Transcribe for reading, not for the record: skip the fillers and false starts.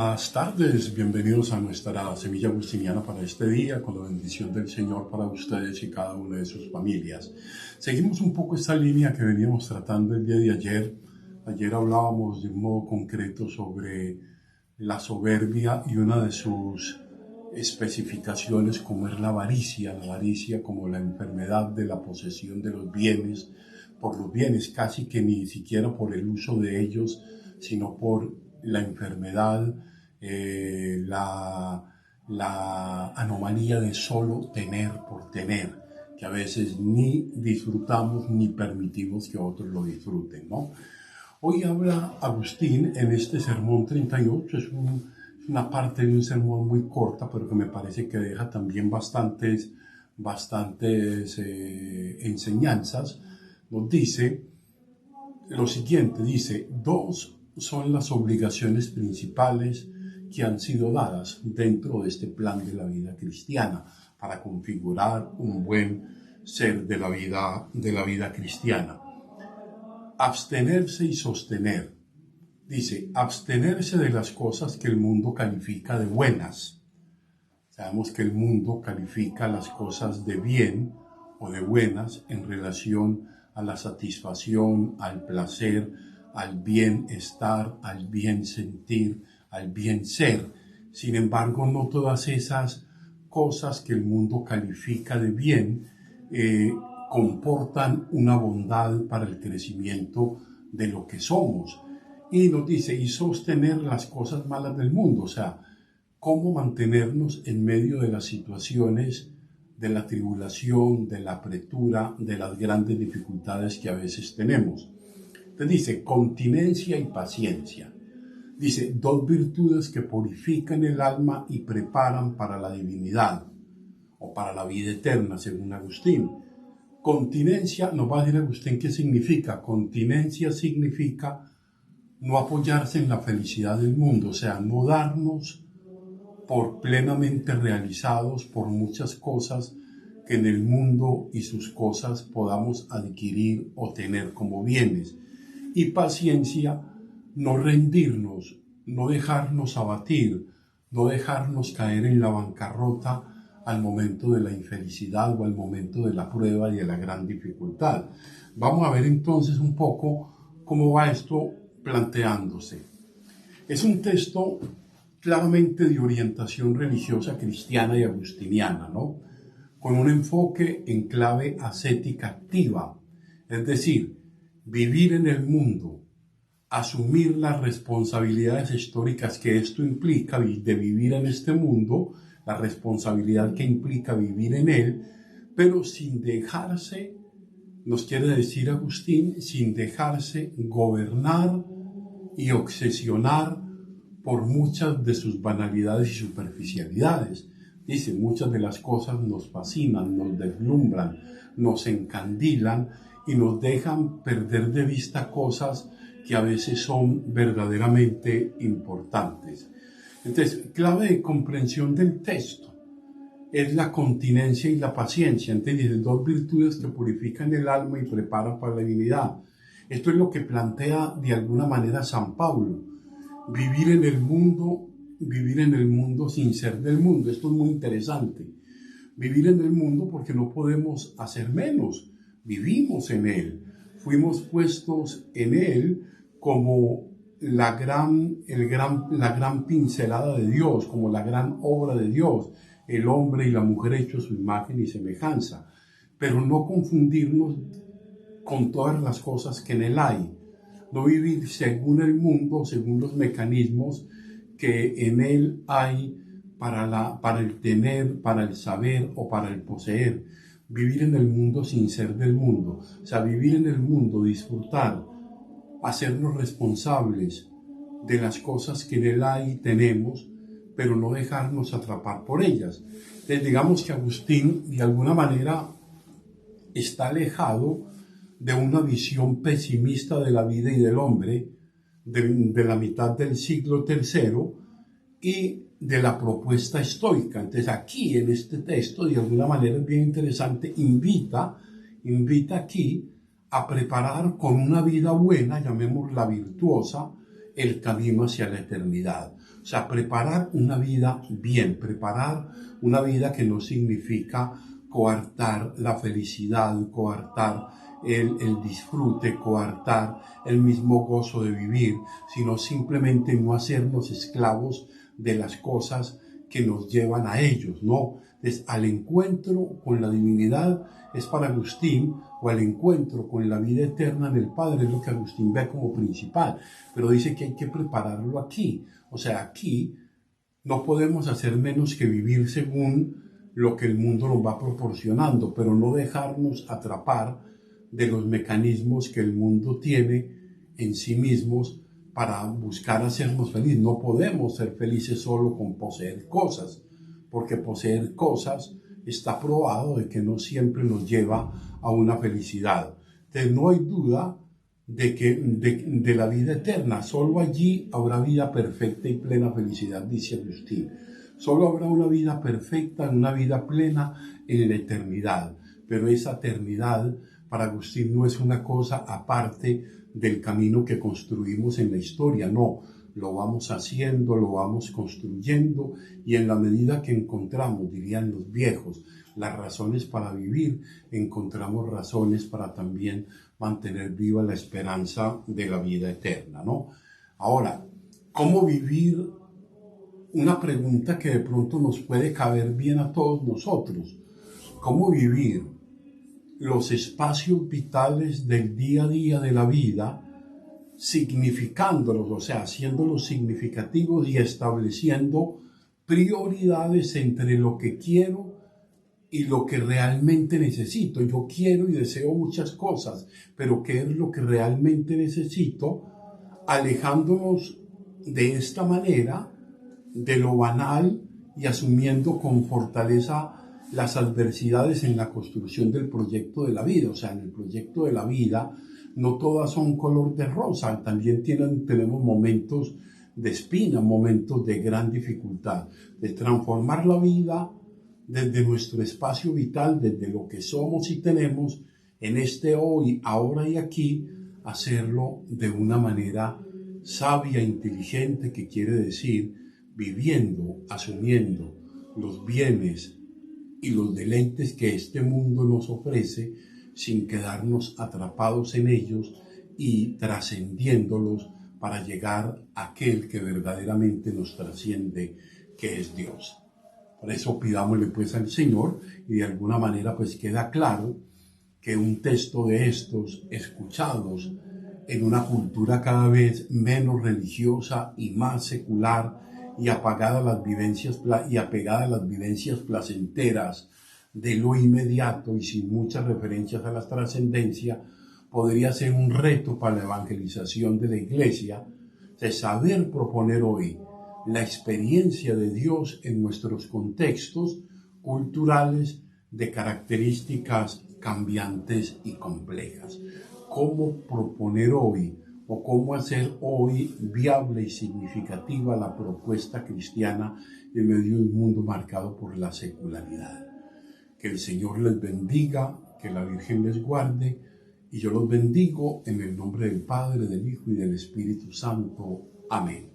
Buenas tardes, bienvenidos a nuestra semilla agustiniana para este día, con la bendición del Señor para ustedes y cada una de sus familias. Seguimos un poco esta línea que veníamos tratando el día de ayer. Ayer hablábamos de un modo concreto sobre la soberbia y una de sus especificaciones como es la avaricia como la enfermedad de la posesión de los bienes, por los bienes casi que ni siquiera por el uso de ellos, sino por la enfermedad, la anomalía de solo tener por tener, que a veces ni disfrutamos ni permitimos que otros lo disfruten, ¿no? Hoy habla Agustín en este sermón 38, es una parte de un sermón muy corta, pero que me parece que deja también bastantes enseñanzas. Nos dice lo siguiente, dice: dos son las obligaciones principales que han sido dadas dentro de este plan de la vida cristiana para configurar un buen ser de la vida cristiana. Abstenerse y sostener. Dice, abstenerse de las cosas que el mundo califica de buenas. Sabemos que el mundo califica las cosas de bien o de buenas en relación a la satisfacción, al placer, al bienestar, al bien sentir, al bien ser. Sin embargo, no todas esas cosas que el mundo califica de bien comportan una bondad para el crecimiento de lo que somos. Y nos dice, y sostener las cosas malas del mundo, o sea, cómo mantenernos en medio de las situaciones de la tribulación, de la apretura, de las grandes dificultades que a veces tenemos. Entonces dice, continencia y paciencia. Dice, dos virtudes que purifican el alma y preparan para la divinidad o para la vida eterna, según Agustín. Continencia, nos va a decir Agustín qué significa. Continencia significa no apoyarse en la felicidad del mundo, o sea, no darnos por plenamente realizados por muchas cosas que en el mundo y sus cosas podamos adquirir o tener como bienes. Y paciencia, no rendirnos, no dejarnos abatir, no dejarnos caer en la bancarrota al momento de la infelicidad o al momento de la prueba y de la gran dificultad. Vamos a ver entonces un poco cómo va esto planteándose. Es un texto claramente de orientación religiosa cristiana y agustiniana, ¿no? Con un enfoque en clave ascética activa, es decir, vivir en el mundo, asumir las responsabilidades históricas que esto implica de vivir en este mundo, la responsabilidad que implica vivir en él, pero sin dejarse, nos quiere decir Agustín, sin dejarse gobernar y obsesionar por muchas de sus banalidades y superficialidades. Dice, muchas de las cosas nos fascinan, nos deslumbran, nos encandilan y nos dejan perder de vista cosas que a veces son verdaderamente importantes. Entonces, clave de comprensión del texto es la continencia y la paciencia. Entonces, dice, dos virtudes que purifican el alma y preparan para la divinidad. Esto es lo que plantea de alguna manera San Pablo. Vivir en el mundo sin ser del mundo. Esto es muy interesante. Vivir en el mundo porque no podemos hacer menos. Vivimos en él. Fuimos puestos en él como la gran pincelada de Dios, como la gran obra de Dios, el hombre y la mujer hechos a su imagen y semejanza. Pero no confundirnos con todas las cosas que en él hay. No vivir según el mundo, según los mecanismos que en él hay para el tener, para el saber o para el poseer. Vivir en el mundo sin ser del mundo. O sea, vivir en el mundo, disfrutar, hacernos responsables de las cosas que en él hay y tenemos, pero no dejarnos atrapar por ellas. Entonces, digamos que Agustín, de alguna manera, está alejado de una visión pesimista de la vida y del hombre de la mitad del siglo III y de la propuesta estoica. Entonces aquí en este texto, de alguna manera es bien interesante, invita aquí a preparar con una vida buena, llamémosla virtuosa, el camino hacia la eternidad. O sea, preparar una vida bien, preparar una vida que no significa coartar la felicidad, coartar el disfrute, coartar el mismo gozo de vivir, sino simplemente no hacernos esclavos de las cosas que nos llevan a ellos, ¿no? Entonces, al encuentro con la divinidad es para Agustín, o al encuentro con la vida eterna en el Padre, es lo que Agustín ve como principal, pero dice que hay que prepararlo aquí. O sea, aquí no podemos hacer menos que vivir según lo que el mundo nos va proporcionando, pero no dejarnos atrapar de los mecanismos que el mundo tiene en sí mismos para buscar hacernos felices. No podemos ser felices solo con poseer cosas, porque poseer cosas está probado de que no siempre nos lleva a una felicidad. Entonces no hay duda de la vida eterna. Solo allí habrá vida perfecta y plena felicidad, dice Agustín. Solo habrá una vida perfecta, una vida plena en la eternidad. Pero esa eternidad para Agustín no es una cosa aparte del camino que construimos en la historia, no. Lo vamos haciendo, lo vamos construyendo, y en la medida que encontramos, dirían los viejos, las razones para vivir, encontramos razones para también mantener viva la esperanza de la vida eterna, ¿no? Ahora, ¿cómo vivir? Una pregunta que de pronto nos puede caber bien a todos nosotros. ¿Cómo vivir los espacios vitales del día a día de la vida, significándolos, o sea, haciéndolos significativos y estableciendo prioridades entre lo que quiero y lo que realmente necesito? Yo quiero y deseo muchas cosas, pero ¿qué es lo que realmente necesito? Alejándonos de esta manera de lo banal y asumiendo con fortaleza las adversidades en la construcción del proyecto de la vida. O sea, en el proyecto de la vida no todas son color de rosa, también tenemos momentos de espina, momentos de gran dificultad, de transformar la vida desde nuestro espacio vital, desde lo que somos y tenemos, en este hoy, ahora y aquí, hacerlo de una manera sabia, inteligente, que quiere decir viviendo, asumiendo los bienes y los deleites que este mundo nos ofrece, sin quedarnos atrapados en ellos y trascendiéndolos para llegar a aquel que verdaderamente nos trasciende, que es Dios. Por eso pidámosle pues al Señor, y de alguna manera pues queda claro que un texto de estos, escuchados en una cultura cada vez menos religiosa y más secular, y apegada a las vivencias placenteras de lo inmediato y sin muchas referencias a la trascendencia, podría ser un reto para la evangelización de la Iglesia, de saber proponer hoy la experiencia de Dios en nuestros contextos culturales de características cambiantes y complejas. ¿Cómo proponer hoy o cómo hacer hoy viable y significativa la propuesta cristiana en medio de un mundo marcado por la secularidad? Que el Señor les bendiga, que la Virgen les guarde, y yo los bendigo en el nombre del Padre, del Hijo y del Espíritu Santo. Amén.